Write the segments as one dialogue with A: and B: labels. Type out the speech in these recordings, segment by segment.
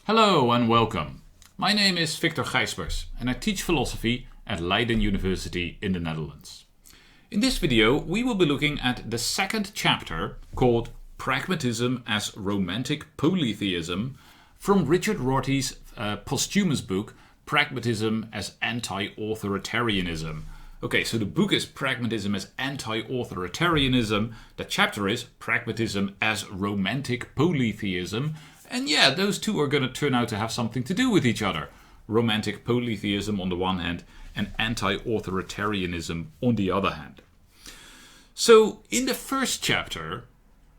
A: Hello and welcome. My name is Victor Gijsbers and I teach philosophy at Leiden University in the Netherlands. In this video we will be looking at the second chapter called Pragmatism as Romantic Polytheism from Richard Rorty's posthumous book Pragmatism as Anti-authoritarianism. Okay, so the book is Pragmatism as Anti-authoritarianism. The chapter is Pragmatism as Romantic Polytheism. And yeah, those two are going to turn out to have something to do with each other. Romantic polytheism on the one hand and anti-authoritarianism on the other hand. So in the first chapter,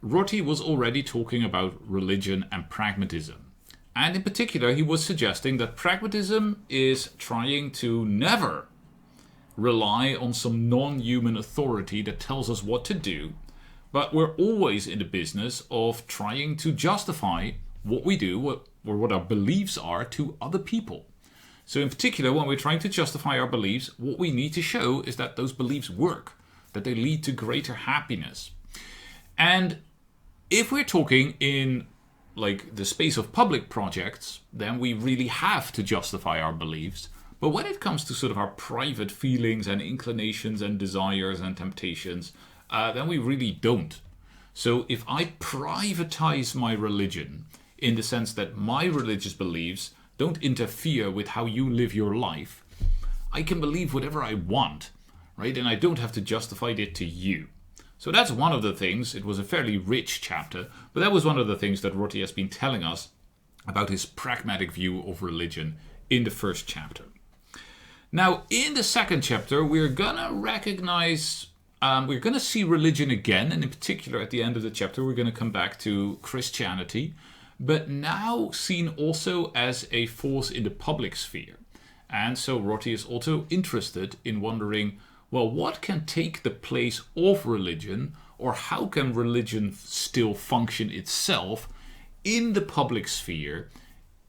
A: Rorty was already talking about religion and pragmatism. And in particular, he was suggesting that pragmatism is trying to never rely on some non-human authority that tells us what to do, but we're always in the business of trying to justify what we do or what our beliefs are to other people. So in particular, when we're trying to justify our beliefs, what we need to show is that those beliefs work, that they lead to greater happiness. And if we're talking in like the space of public projects, then we really have to justify our beliefs. But when it comes to sort of our private feelings and inclinations and desires and temptations, then we really don't. So if I privatize my religion, in the sense that my religious beliefs don't interfere with how you live your life, I can believe whatever I want, right? And I don't have to justify it to you. So that's one of the things. It was a fairly rich chapter, but that was one of the things that Rorty has been telling us about his pragmatic view of religion in the first chapter. Now, in the second chapter, we're gonna recognize, we're gonna see religion again, and in particular at the end of the chapter, we're gonna come back to Christianity, but now seen also as a force in the public sphere. And so Rorty is also interested in wondering, well, what can take the place of religion, or how can religion still function itself in the public sphere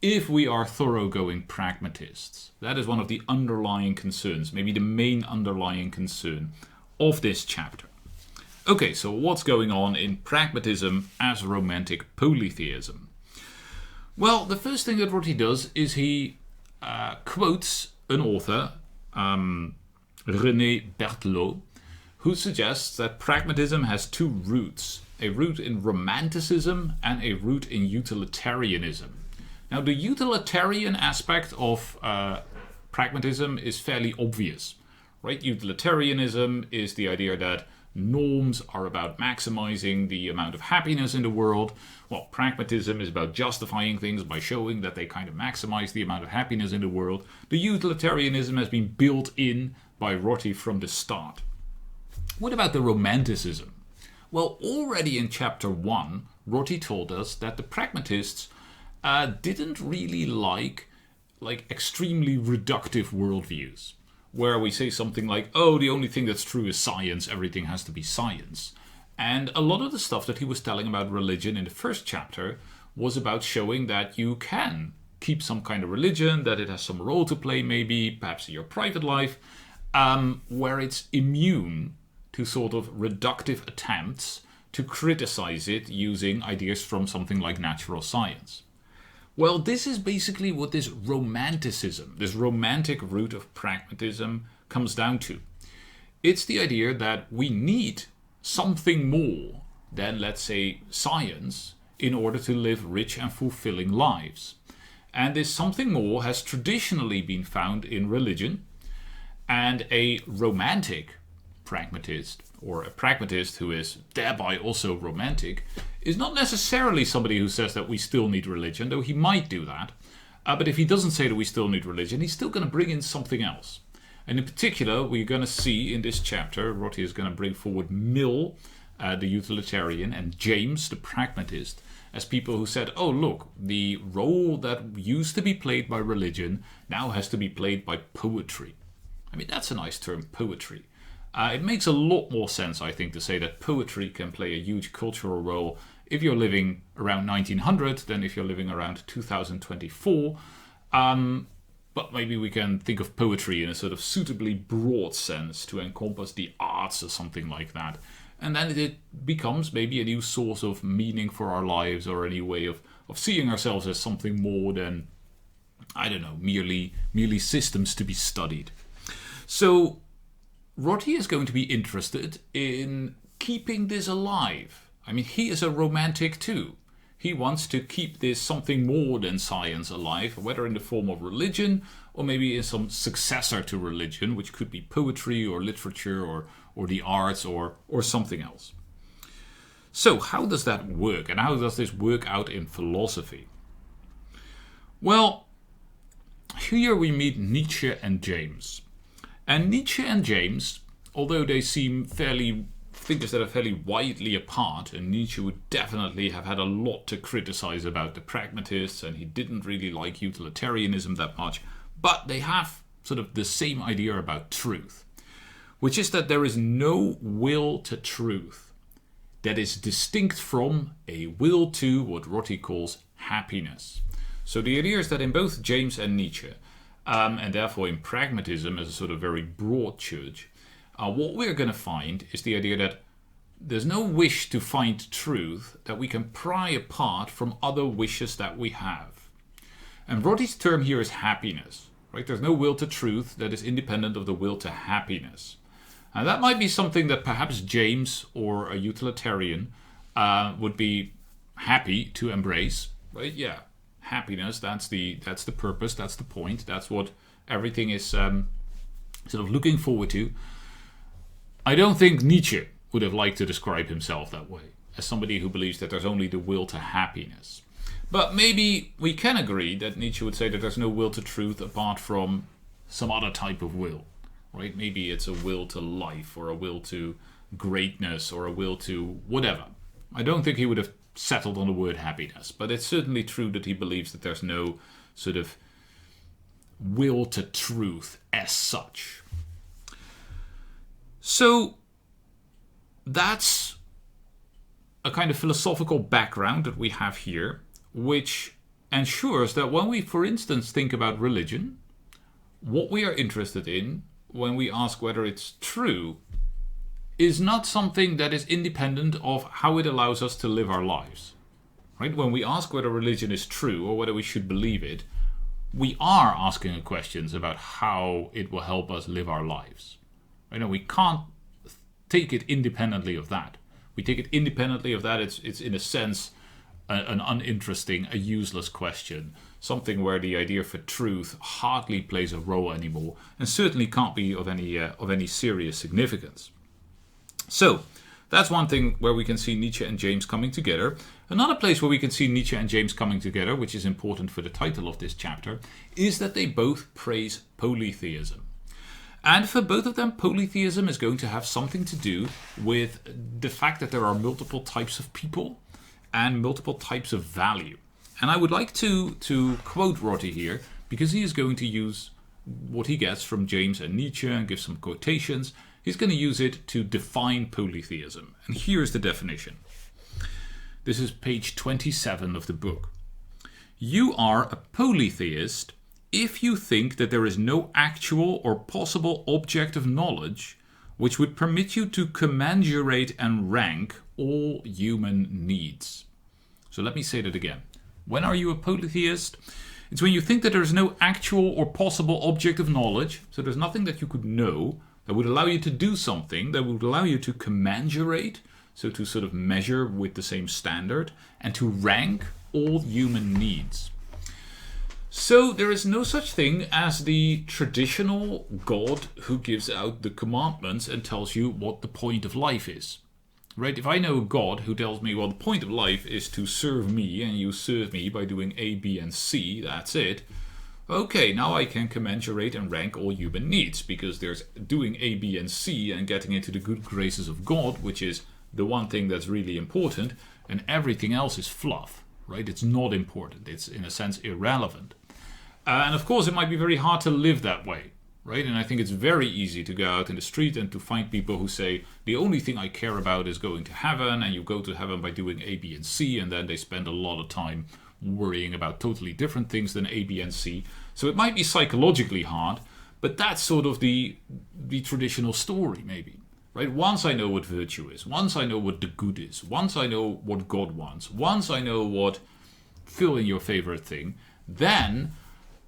A: if we are thoroughgoing pragmatists? That is one of the underlying concerns, maybe the main underlying concern of this chapter. Okay, so what's going on in pragmatism as romantic polytheism? Well, the first thing that Rorty does is he quotes an author, René Berthelot, who suggests that pragmatism has two roots, a root in romanticism and a root in utilitarianism. Now, the utilitarian aspect of pragmatism is fairly obvious, right? Utilitarianism is the idea that norms are about maximizing the amount of happiness in the world. Well, pragmatism is about justifying things by showing that they kind of maximize the amount of happiness in the world. The utilitarianism has been built in by Rorty from the start. What about the romanticism? Well, already in chapter 1, Rorty told us that the pragmatists didn't really like extremely reductive worldviews, where we say something like, oh, the only thing that's true is science, everything has to be science. And a lot of the stuff that he was telling about religion in the first chapter was about showing that you can keep some kind of religion, that it has some role to play maybe, perhaps in your private life, where it's immune to sort of reductive attempts to criticize it using ideas from something like natural science. Well, this is basically what this romanticism, this romantic root of pragmatism comes down to. It's the idea that we need something more than, let's say, science in order to live rich and fulfilling lives. And this something more has traditionally been found in religion, and a romantic pragmatist, or a pragmatist who is thereby also romantic, is not necessarily somebody who says that we still need religion, though he might do that. But if he doesn't say that we still need religion, he's still going to bring in something else. And in particular, we're going to see in this chapter, Rorty is going to bring forward Mill, the utilitarian, and James, the pragmatist, as people who said, oh, look, the role that used to be played by religion now has to be played by poetry. I mean, that's a nice term, poetry. It makes a lot more sense, I think, to say that poetry can play a huge cultural role if you're living around 1900 than if you're living around 2024. But maybe we can think of poetry in a sort of suitably broad sense to encompass the arts or something like that. and then it becomes maybe a new source of meaning for our lives, or a new way of seeing ourselves as something more than, I don't know, merely systems to be studied. So Rorty is going to be interested in keeping this alive. I mean, he is a romantic too. He wants to keep this something more than science alive, whether in the form of religion or maybe in some successor to religion, which could be poetry or literature or the arts or something else. So how does that work, and how does this work out in philosophy? Well, here we meet Nietzsche and James. And Nietzsche and James, although they seem figures that are fairly widely apart, and Nietzsche would definitely have had a lot to criticize about the pragmatists, and he didn't really like utilitarianism that much, but they have sort of the same idea about truth, which is that there is no will to truth that is distinct from a will to what Rorty calls happiness. So the idea is that in both James and Nietzsche, and therefore in pragmatism as a sort of very broad church, what we're going to find is the idea that there's no wish to find truth that we can pry apart from other wishes that we have. And Rorty's term here is happiness, right? There's no will to truth that is independent of the will to happiness. And that might be something that perhaps James or a utilitarian would be happy to embrace, right? Yeah, happiness, that's the purpose, that's the point, that's what everything is sort of looking forward to. I don't think Nietzsche would have liked to describe himself that way, as somebody who believes that there's only the will to happiness. But maybe we can agree that Nietzsche would say that there's no will to truth apart from some other type of will, right? Maybe it's a will to life, or a will to greatness, or a will to whatever. I don't think he would have settled on the word happiness, but it's certainly true that he believes that there's no sort of will to truth as such. So that's a kind of philosophical background that we have here, which ensures that when we, for instance, think about religion, what we are interested in when we ask whether it's true is not something that is independent of how it allows us to live our lives. Right? When we ask whether religion is true or whether we should believe it, we are asking questions about how it will help us live our lives. Right? And we can't take it independently of that. We take it independently of that, it's in a sense an uninteresting, a useless question, something where the idea for truth hardly plays a role anymore, and certainly can't be of any serious significance. So that's one thing where we can see Nietzsche and James coming together. Another place where we can see Nietzsche and James coming together, which is important for the title of this chapter, is that they both praise polytheism. And for both of them, polytheism is going to have something to do with the fact that there are multiple types of people and multiple types of value. And I would like to quote Rorty here, because he is going to use what he gets from James and Nietzsche and give some quotations. He's going to use it to define polytheism. And here's the definition. This is page 27 of the book. You are a polytheist if you think that there is no actual or possible object of knowledge which would permit you to commensurate and rank all human needs. So let me say that again. When are you a polytheist? It's when you think that there is no actual or possible object of knowledge, so there's nothing that you could know that would allow you to do something, that would allow you to commensurate, so to sort of measure with the same standard, and to rank all human needs. So there is no such thing as the traditional God who gives out the commandments and tells you what the point of life is. Right? If I know a God who tells me, well, the point of life is to serve me, and you serve me by doing A, B, and C, that's it. Okay, now I can commensurate and rank all human needs, because there's doing A, B, and C and getting into the good graces of God, which is the one thing that's really important, and everything else is fluff, right? It's not important. It's, in a sense, irrelevant. And of course, it might be very hard to live that way, right? And I think it's very easy to go out in the street and to find people who say, the only thing I care about is going to heaven, and you go to heaven by doing A, B, and C, and then they spend a lot of time worrying about totally different things than A, B, and C. So it might be psychologically hard, but that's sort of the traditional story, maybe. right? Once I know what virtue is, once I know what the good is, once I know what God wants, once I know what fill in your favorite thing, then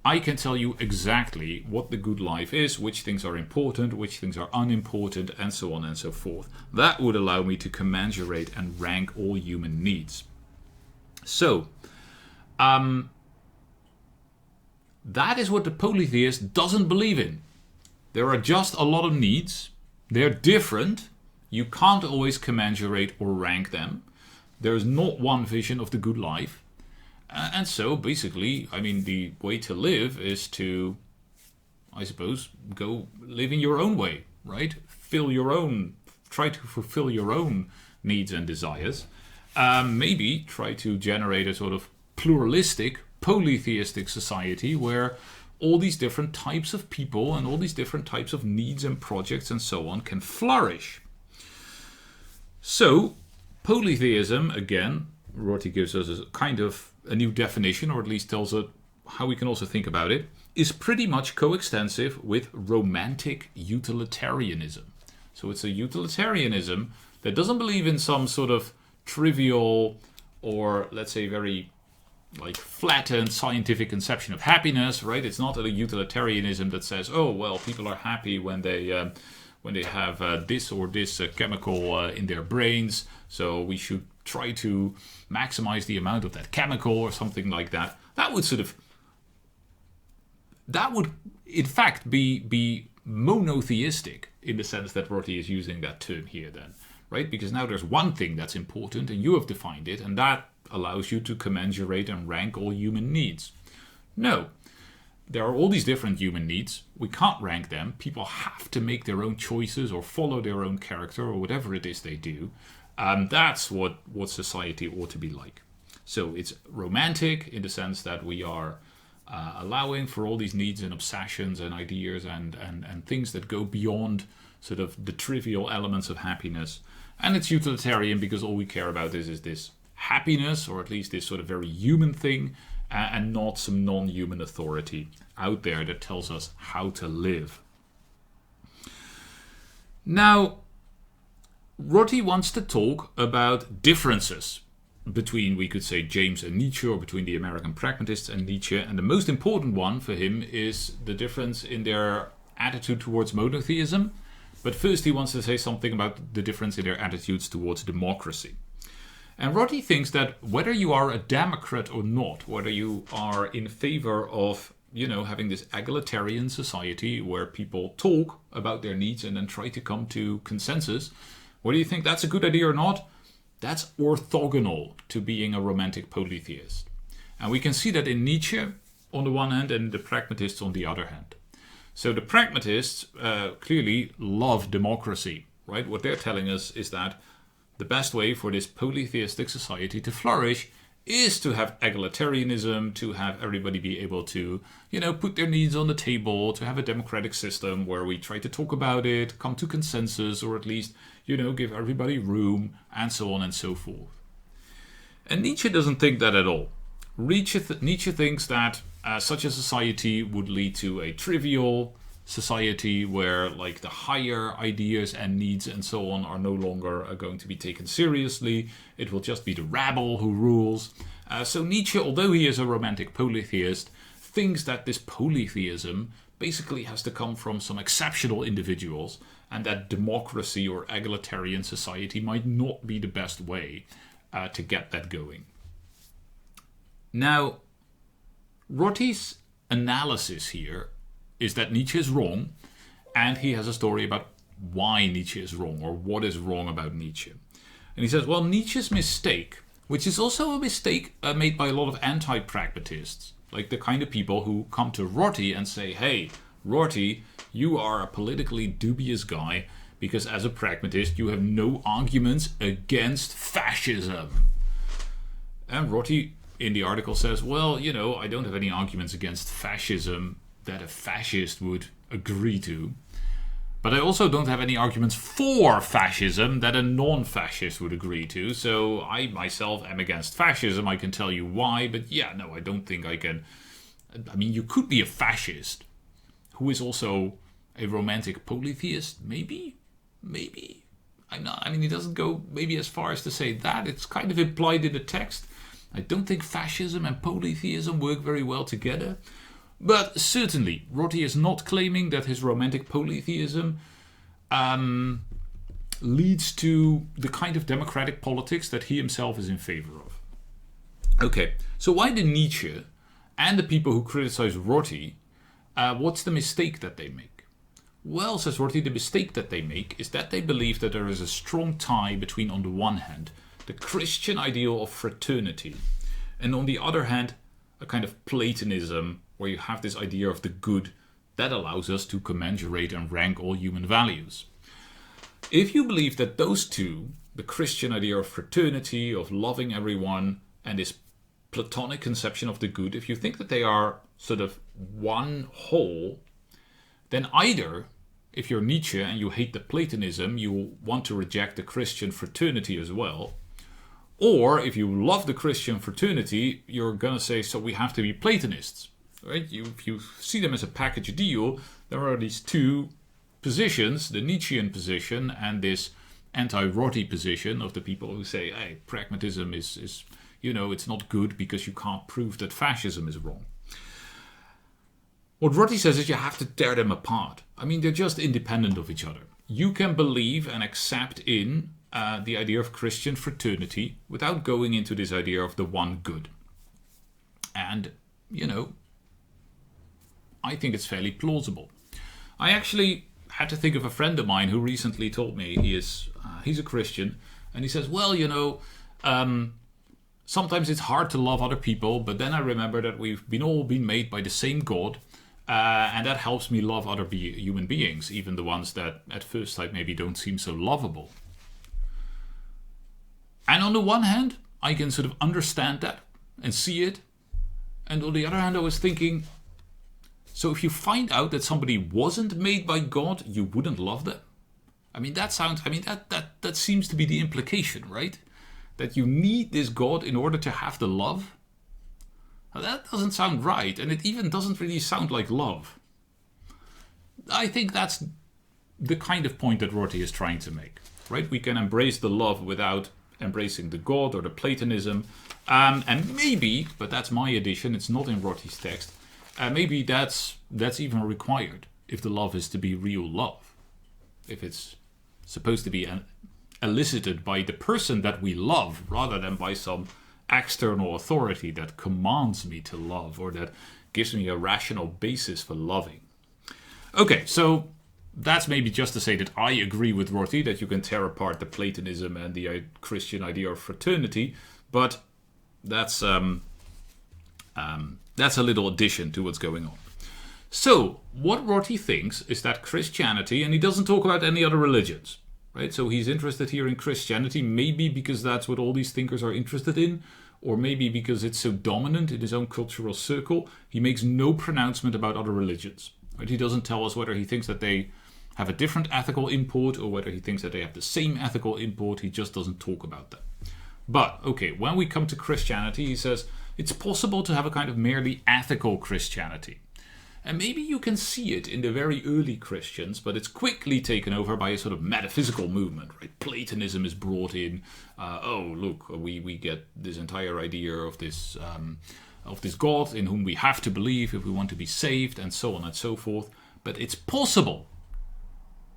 A: I can tell you exactly what the good life is, which things are important, which things are unimportant, and so on and so forth. That would allow me to commensurate and rank all human needs. So, that is what the polytheist doesn't believe in. There are just a lot of needs. They're different. You can't always commensurate or rank them. There's not one vision of the good life. And so, basically, I mean, the way to live is to, I suppose, go live in your own way, right? Try to fulfill your own needs and desires. Maybe try to generate a sort of pluralistic, polytheistic society where all these different types of people and all these different types of needs and projects and so on can flourish. So, polytheism, again, Rorty gives us a kind of a new definition, or at least tells us how we can also think about it, is pretty much coextensive with romantic utilitarianism. So it's a utilitarianism that doesn't believe in some sort of trivial or, let's say, very flattened scientific conception of happiness, right? It's not a utilitarianism that says, oh, well, people are happy when they have this or this chemical in their brains, so we should try to maximize the amount of that chemical or something like that. That would in fact be monotheistic in the sense that Rorty is using that term here then, right? Because now there's one thing that's important and you have defined it, and that allows you to commensurate and rank all human needs. No, there are all these different human needs. We can't rank them. People have to make their own choices or follow their own character or whatever it is they do. That's what society ought to be like. So it's romantic in the sense that we are allowing for all these needs and obsessions and ideas and things that go beyond sort of the trivial elements of happiness. And it's utilitarian because all we care about is this happiness, or at least this sort of very human thing, and not some non-human authority out there that tells us how to live. Now, Rorty wants to talk about differences between, we could say, James and Nietzsche, or between the American pragmatists and Nietzsche. And the most important one for him is the difference in their attitude towards monotheism. But first he wants to say something about the difference in their attitudes towards democracy. And Rorty thinks that whether you are a Democrat or not, whether you are in favor of, having this egalitarian society where people talk about their needs and then try to come to consensus, whether you think that's a good idea or not, that's orthogonal to being a romantic polytheist. And we can see that in Nietzsche on the one hand and the pragmatists on the other hand. So the pragmatists clearly love democracy, right? What they're telling us is that the best way for this polytheistic society to flourish is to have egalitarianism, to have everybody be able to, put their needs on the table, to have a democratic system where we try to talk about it, come to consensus, or at least, give everybody room, and so on and so forth. And Nietzsche doesn't think that at all. Nietzsche thinks that such a society would lead to a trivial society where the higher ideas and needs and so on are no longer going to be taken seriously. It will just be the rabble who rules. So Nietzsche, although he is a romantic polytheist, thinks that this polytheism basically has to come from some exceptional individuals, and that democracy or egalitarian society might not be the best way to get that going. Now, Rorty's analysis here is that Nietzsche is wrong, and he has a story about why Nietzsche is wrong, or what is wrong about Nietzsche. And he says, well, Nietzsche's mistake, which is also a mistake made by a lot of anti-pragmatists, like the kind of people who come to Rorty and say, hey, Rorty, you are a politically dubious guy because as a pragmatist you have no arguments against fascism. And Rorty in the article says, well, I don't have any arguments against fascism that a fascist would agree to. But I also don't have any arguments for fascism that a non-fascist would agree to. So I myself am against fascism. I can tell you why, but I don't think I can. I mean, you could be a fascist who is also a romantic polytheist, maybe? maybe. He doesn't go maybe as far as to say that. It's kind of implied in the text. I don't think fascism and polytheism work very well together. But certainly, Rorty is not claiming that his romantic polytheism leads to the kind of democratic politics that he himself is in favor of. Okay, so why do Nietzsche and the people who criticize Rorty, what's the mistake that they make? Well, says Rorty, the mistake that they make is that they believe that there is a strong tie between, on the one hand, the Christian ideal of fraternity, and on the other hand, a kind of Platonism, where you have this idea of the good that allows us to commensurate and rank all human values. If you believe that those two, the Christian idea of fraternity, of loving everyone, and this Platonic conception of the good, if you think that they are sort of one whole, then either, if you're Nietzsche and you hate the Platonism, you want to reject the Christian fraternity as well. Or if you love the Christian fraternity, you're going to say, so we have to be Platonists. Right? If you see them as a package deal, there are these two positions, the Nietzschean position and this anti-Rorty position of the people who say, hey, pragmatism is it's not good because you can't prove that fascism is wrong. What Rorty says is you have to tear them apart. They're just independent of each other. You can believe and accept in the idea of Christian fraternity without going into this idea of the one good. And, I think it's fairly plausible. I actually had to think of a friend of mine who recently told me he's a Christian, and he says, well, sometimes it's hard to love other people, but then I remember that we've all been made by the same God, and that helps me love other human beings, even the ones that at first sight maybe don't seem so lovable. And on the one hand, I can sort of understand that and see it. And on the other hand, I was thinking, so if you find out that somebody wasn't made by God, you wouldn't love them? That seems to be the implication, right? That you need this God in order to have the love? Now, that doesn't sound right, and it even doesn't really sound like love. I think that's the kind of point that Rorty is trying to make, right? We can embrace the love without embracing the God or the Platonism, and maybe, but that's my addition, it's not in Rorty's text, maybe that's even required if the love is to be real love, if it's supposed to be elicited by the person that we love rather than by some external authority that commands me to love or that gives me a rational basis for loving. Okay, so that's maybe just to say that I agree with Rorty that you can tear apart the Platonism and the Christian idea of fraternity, but that's a little addition to what's going on. So, what Rorty thinks is that Christianity, and he doesn't talk about any other religions, right? So he's interested here in Christianity, maybe because that's what all these thinkers are interested in, or maybe because it's so dominant in his own cultural circle. He makes no pronouncement about other religions. Right? He doesn't tell us whether he thinks that they have a different ethical import or whether he thinks that they have the same ethical import. He just doesn't talk about that. But, okay, when we come to Christianity, he says it's possible to have a kind of merely ethical Christianity. And maybe you can see it in the very early Christians, but it's quickly taken over by a sort of metaphysical movement, right? Platonism is brought in. We get this entire idea of this God in whom we have to believe if we want to be saved, and so on and so forth. But it's possible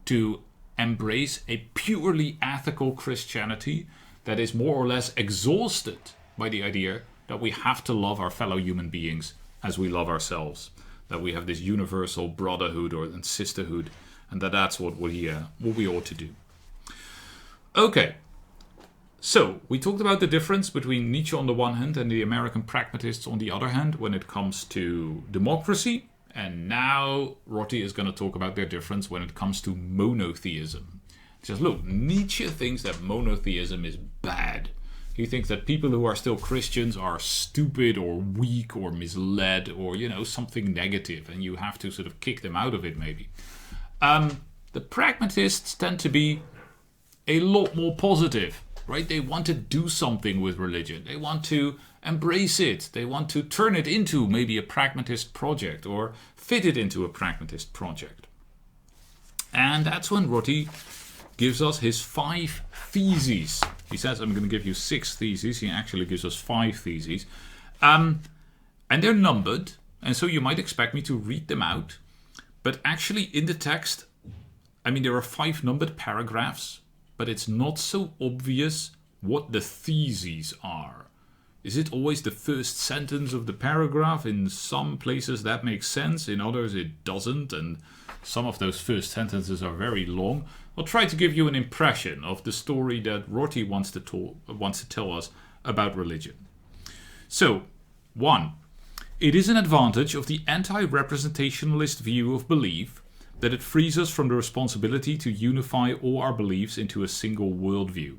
A: to embrace a purely ethical Christianity that is more or less exhausted by the idea that we have to love our fellow human beings as we love ourselves. That we have this universal brotherhood and sisterhood, and that's what we ought to do. Okay, so we talked about the difference between Nietzsche on the one hand and the American pragmatists on the other hand when it comes to democracy, and now Rorty is going to talk about their difference when it comes to monotheism. He says, look, Nietzsche thinks that monotheism is bad. He thinks that people who are still Christians are stupid or weak or misled or, something negative, and you have to sort of kick them out of it maybe. The pragmatists tend to be a lot more positive, right? They want to do something with religion. They want to embrace it. They want to turn it into maybe a pragmatist project or fit it into a pragmatist project. And that's when Rorty gives us his 5 theses. He says, I'm going to give you 6 theses. He actually gives us 5 theses. And they're numbered, and so you might expect me to read them out. But actually in the text, I mean, there are 5 numbered paragraphs, but it's not so obvious what the theses are. Is it always the first sentence of the paragraph? In some places that makes sense, in others it doesn't, and some of those first sentences are very long. I'll try to give you an impression of the story that Rorty wants to tell us about religion. So, 1. It is an advantage of the anti-representationalist view of belief that it frees us from the responsibility to unify all our beliefs into a single worldview.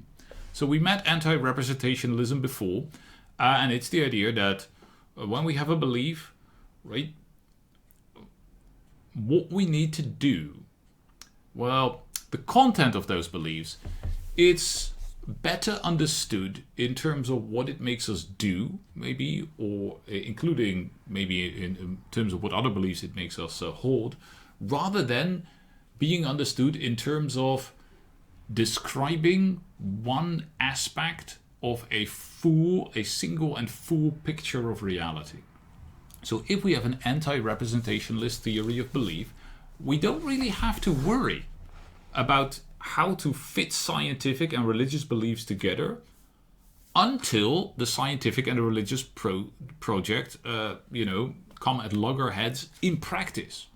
A: So we met anti-representationalism before, and it's the idea that when we have a belief, right, what we need to do, well, the content of those beliefs, it's better understood in terms of what it makes us do, maybe, or including maybe in terms of what other beliefs it makes us hold, rather than being understood in terms of describing one aspect of a single and full picture of reality. So if we have an anti-representationalist theory of belief, we don't really have to worry about how to fit scientific and religious beliefs together until the scientific and the religious project, come at loggerheads in practice.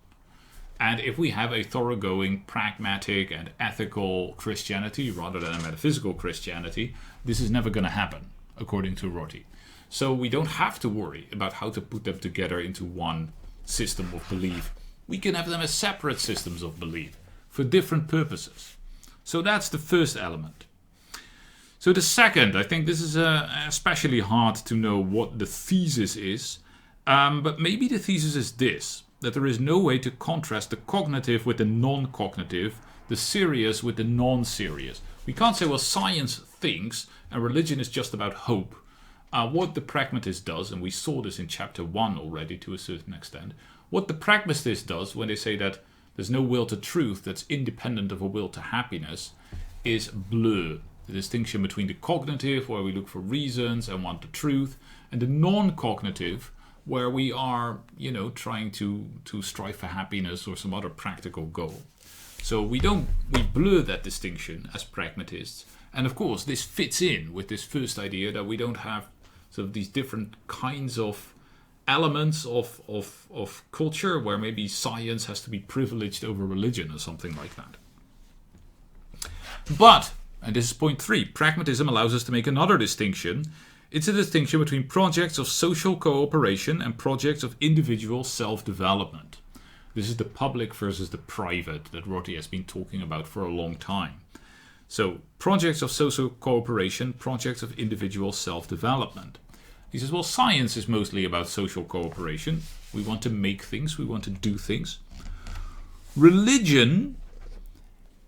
A: And if we have a thoroughgoing, pragmatic and ethical Christianity rather than a metaphysical Christianity, this is never going to happen, according to Rorty. So we don't have to worry about how to put them together into one system of belief. We can have them as separate systems of belief for different purposes. So that's the first element. So the second, I think this is especially hard to know what the thesis is, but maybe the thesis is this: that there is no way to contrast the cognitive with the non-cognitive, the serious with the non-serious. We can't say, well, science thinks and religion is just about hope. What the pragmatist does, and we saw this in chapter 1 already to a certain extent, what the pragmatist does when they say that there's no will to truth that's independent of a will to happiness is blur the distinction between the cognitive, where we look for reasons and want the truth, and the non-cognitive, where we are, trying to strive for happiness or some other practical goal. So we blur that distinction as pragmatists. And of course, this fits in with this first idea that we don't have sort of these different kinds of elements of culture where maybe science has to be privileged over religion or something like that. But, and this is point 3, pragmatism allows us to make another distinction. It's a distinction between projects of social cooperation and projects of individual self-development. This is the public versus the private that Rorty has been talking about for a long time. So, projects of social cooperation, projects of individual self-development. He says, well, science is mostly about social cooperation. We want to make things, we want to do things. Religion,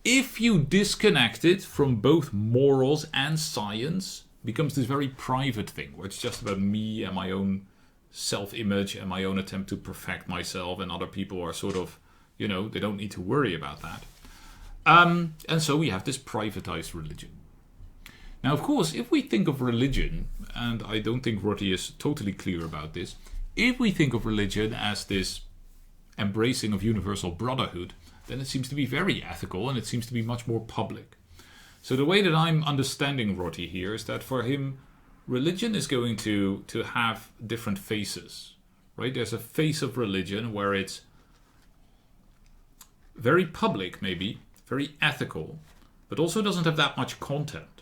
A: if you disconnect it from both morals and science, becomes this very private thing where it's just about me and my own self-image and my own attempt to perfect myself, and other people are sort of, they don't need to worry about that. And so we have this privatized religion. Now, of course, if we think of religion, and I don't think Rorty is totally clear about this, if we think of religion as this embracing of universal brotherhood, then it seems to be very ethical and it seems to be much more public. So the way that I'm understanding Rorty here is that for him, religion is going to have different faces, right? There's a face of religion where it's very public, maybe, very ethical, but also doesn't have that much content,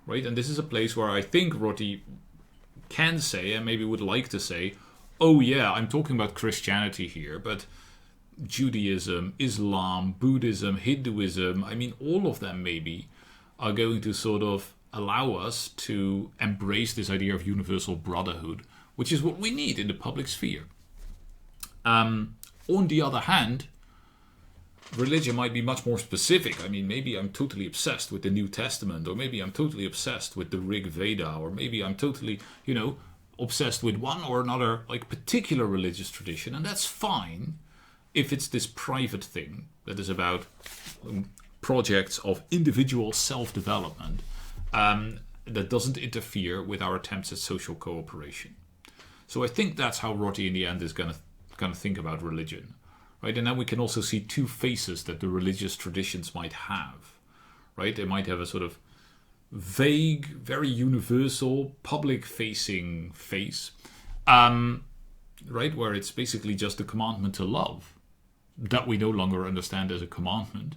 A: right? And this is a place where I think Rorty can say, and maybe would like to say, oh yeah, I'm talking about Christianity here, but Judaism, Islam, Buddhism, Hinduism, all of them maybe are going to sort of allow us to embrace this idea of universal brotherhood, which is what we need in the public sphere. On the other hand, religion might be much more specific. Maybe I'm totally obsessed with the New Testament, or maybe I'm totally obsessed with the Rig Veda, or maybe I'm totally, obsessed with one or another particular religious tradition, and that's fine if it's this private thing that is about projects of individual self-development that doesn't interfere with our attempts at social cooperation. So I think that's how Rorty in the end is going to think about religion, right? And then we can also see two faces that the religious traditions might have, right? They might have a sort of vague, very universal, public-facing face, right, where it's basically just the commandment to love that we no longer understand as a commandment,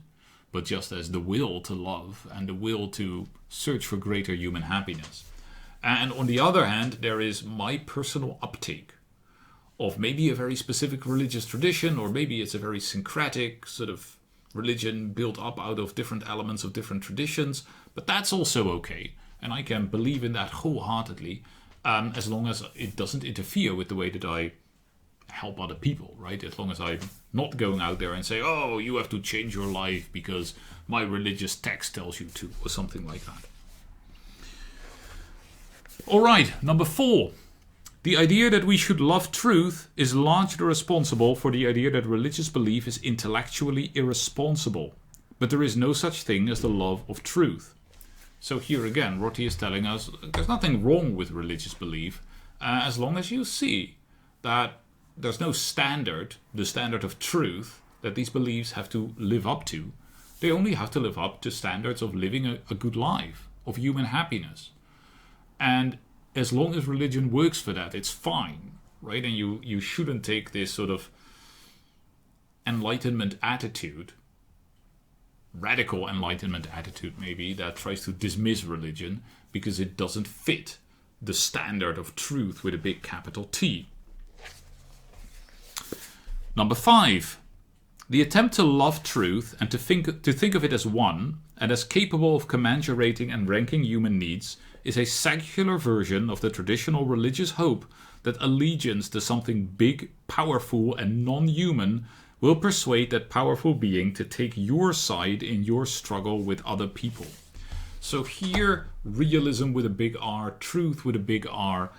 A: but just as the will to love and the will to search for greater human happiness. And on the other hand, there is my personal uptake of maybe a very specific religious tradition, or maybe it's a very syncretic sort of religion built up out of different elements of different traditions, but that's also okay. And I can believe in that wholeheartedly, as long as it doesn't interfere with the way that I help other people, right? As long as I'm not going out there and say, oh, you have to change your life because my religious text tells you to, or something like that. All right, number 4. The idea that we should love truth is largely responsible for the idea that religious belief is intellectually irresponsible, but there is no such thing as the love of truth. So here again, Rorty is telling us there's nothing wrong with religious belief as long as you see that there's no standard, the standard of truth, that these beliefs have to live up to. They only have to live up to standards of living a good life, of human happiness. And as long as religion works for that, it's fine, right? And you shouldn't take this sort of enlightenment attitude, radical enlightenment attitude maybe, that tries to dismiss religion because it doesn't fit the standard of truth with a big capital T. Number 5. The attempt to love truth and to think of it as one and as capable of commensurating and ranking human needs is a secular version of the traditional religious hope that allegiance to something big, powerful, and non-human will persuade that powerful being to take your side in your struggle with other people. So here, realism with a big R, truth with a big R,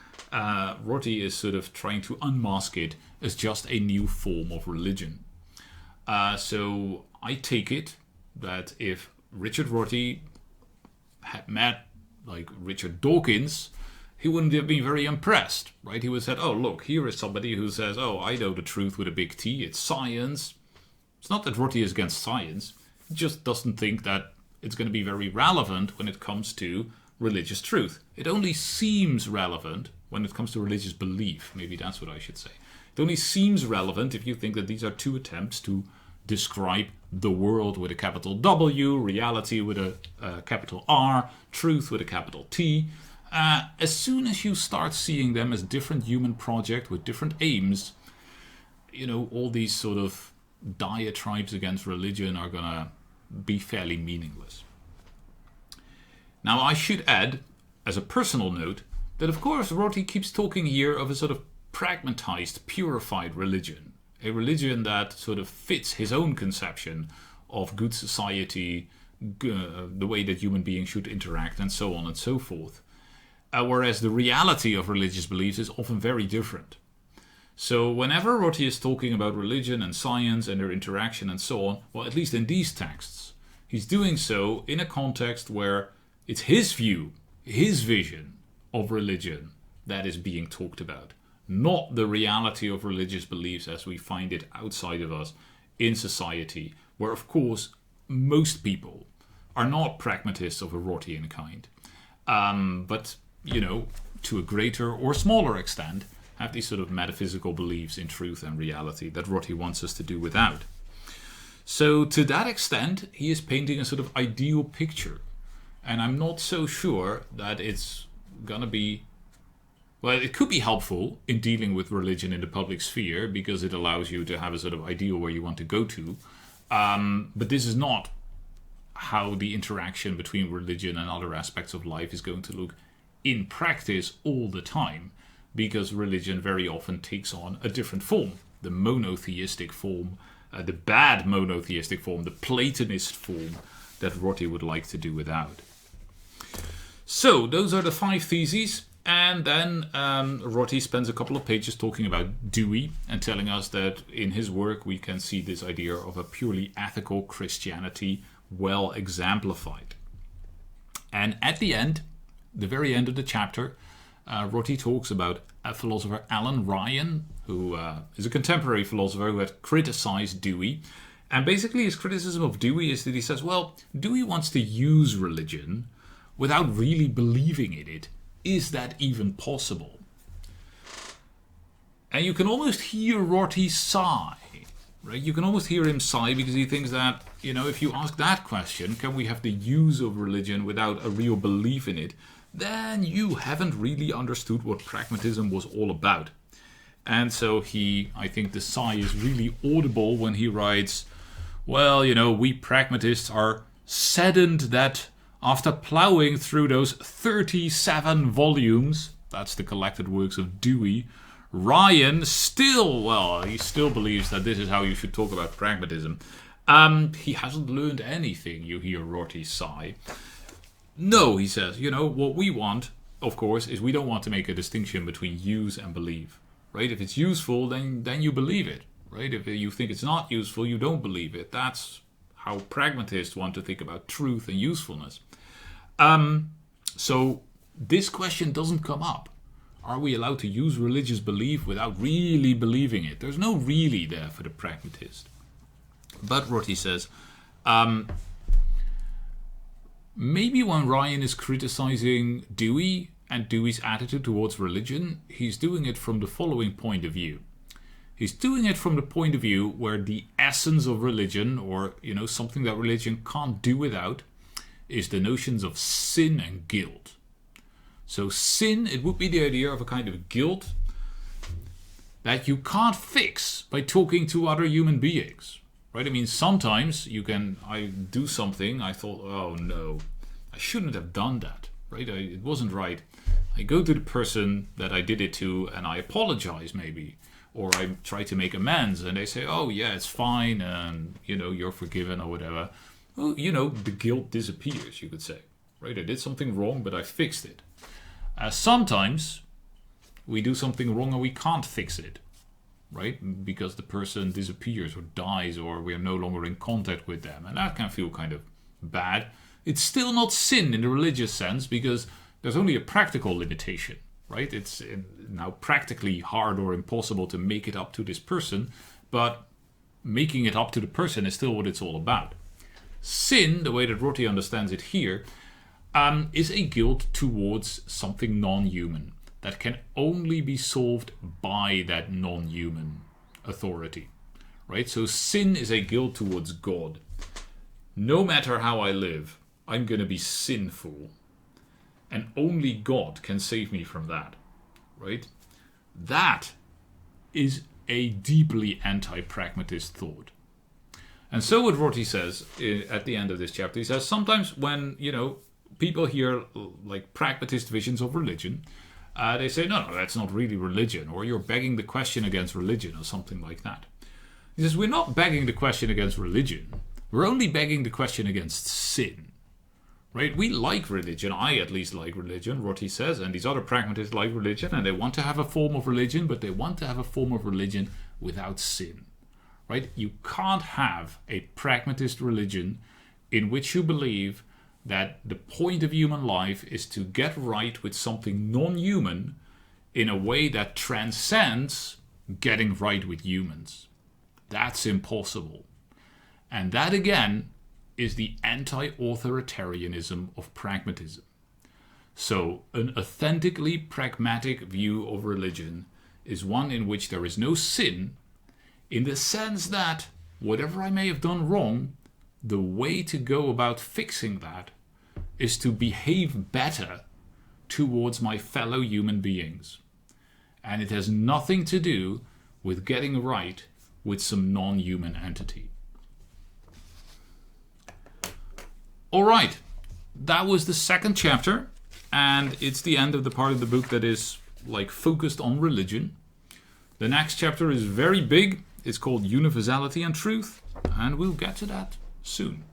A: Rorty is sort of trying to unmask it as just a new form of religion. So I take it that if Richard Rorty had met like Richard Dawkins, he wouldn't have been very impressed, right? He would have said, oh, look, here is somebody who says, oh, I know the truth with a big T, it's science. It's not that Rorty is against science, he just doesn't think that it's going to be very relevant when it comes to religious truth. It only seems relevant when it comes to religious belief, maybe that's what I should say. It only seems relevant if you think that these are two attempts to describe the world with a capital W, reality with a capital R, truth with a capital T. As soon as you start seeing them as different human projects with different aims, you know, all these sort of diatribes against religion are going to be fairly meaningless. Now, I should add, as a personal note, that of course Rorty keeps talking here of a sort of pragmatized, purified religion. A religion that sort of fits his own conception of good society, the way that human beings should interact, and so on and so forth. Whereas the reality of religious beliefs is often very different. So whenever Rorty is talking about religion and science and their interaction and so on, well, at least in these texts, he's doing so in a context where it's his view, his vision of religion that is being talked about. Not the reality of religious beliefs as we find it outside of us in society, where of course most people are not pragmatists of a Rortyian kind, but you know, to a greater or smaller extent, have these sort of metaphysical beliefs in truth and reality that Rorty wants us to do without. So to that extent, he is painting a sort of ideal picture, and I'm not so sure that it's gonna be. Well, it could be helpful in dealing with religion in the public sphere because it allows you to have a sort of ideal where you want to go to. But this is not how the interaction between religion and other aspects of life is going to look in practice all the time, because religion very often takes on a different form. The monotheistic form, the bad monotheistic form, the Platonist form that Rorty would like to do without. So those are the 5 theses. And then Rorty spends a couple of pages talking about Dewey and telling us that in his work we can see this idea of a purely ethical Christianity well exemplified. And at the end, the very end of the chapter, Rorty talks about a philosopher, Alan Ryan, who is a contemporary philosopher who had criticized Dewey. And basically his criticism of Dewey is that he says, well, Dewey wants to use religion without really believing in it. Is that even possible? And you can almost hear Rorty sigh, right? You can almost hear him sigh because he thinks that, if you ask that question, can we have the use of religion without a real belief in it? Then you haven't really understood what pragmatism was all about. And so I think the sigh is really audible when he writes, well, we pragmatists are saddened that after ploughing through those 37 volumes, that's the collected works of Dewey, Ryan he still believes that this is how you should talk about pragmatism. He hasn't learned anything, you hear Rorty sigh. No, he says, what we want, of course, is we don't want to make a distinction between use and believe, right? If it's useful, then you believe it, right? If you think it's not useful, you don't believe it. That's how pragmatists want to think about truth and usefulness. So this question doesn't come up. Are we allowed to use religious belief without really believing it? There's no really there for the pragmatist. But Rorty says, maybe when Ryan is criticizing Dewey and Dewey's attitude towards religion, he's doing it from the following point of view. He's doing it from the point of view where the essence of religion, or something that religion can't do without, is the notions of sin and guilt. So sin, it would be the idea of a kind of guilt that you can't fix by talking to other human beings. Right? I mean, sometimes I do something, I thought, oh no, I shouldn't have done that. Right? It wasn't right. I go to the person that I did it to and I apologize maybe. Or I try to make amends and they say, oh yeah, it's fine and, you're forgiven or whatever. Well, the guilt disappears, you could say. Right? I did something wrong, but I fixed it. Sometimes we do something wrong and we can't fix it. Right? Because the person disappears or dies or we are no longer in contact with them. And that can feel kind of bad. It's still not sin in the religious sense because there's only a practical limitation. Right? It's now practically hard or impossible to make it up to this person. But making it up to the person is still what it's all about. Sin, the way that Rorty understands it here, is a guilt towards something non-human that can only be solved by that non-human authority, right? So sin is a guilt towards God. No matter how I live, I'm going to be sinful, and only God can save me from that, right? That is a deeply anti-pragmatist thought. And so what Rorty says at the end of this chapter, he says sometimes when, people hear like pragmatist visions of religion, they say, no, that's not really religion, or you're begging the question against religion, or something like that. He says, we're not begging the question against religion. We're only begging the question against sin. Right? We like religion. I at least like religion, Rorty says, and these other pragmatists like religion, and they want to have a form of religion, but they want to have a form of religion without sin. Right? You can't have a pragmatist religion in which you believe that the point of human life is to get right with something non-human in a way that transcends getting right with humans. That's impossible. And that again is the anti-authoritarianism of pragmatism. So an authentically pragmatic view of religion is one in which there is no sin, in the sense that whatever I may have done wrong, the way to go about fixing that is to behave better towards my fellow human beings. And it has nothing to do with getting right with some non-human entity. All right, that was the second chapter, and it's the end of the part of the book that is like focused on religion. The next chapter is very big. It's called Universality and Truth, and we'll get to that soon.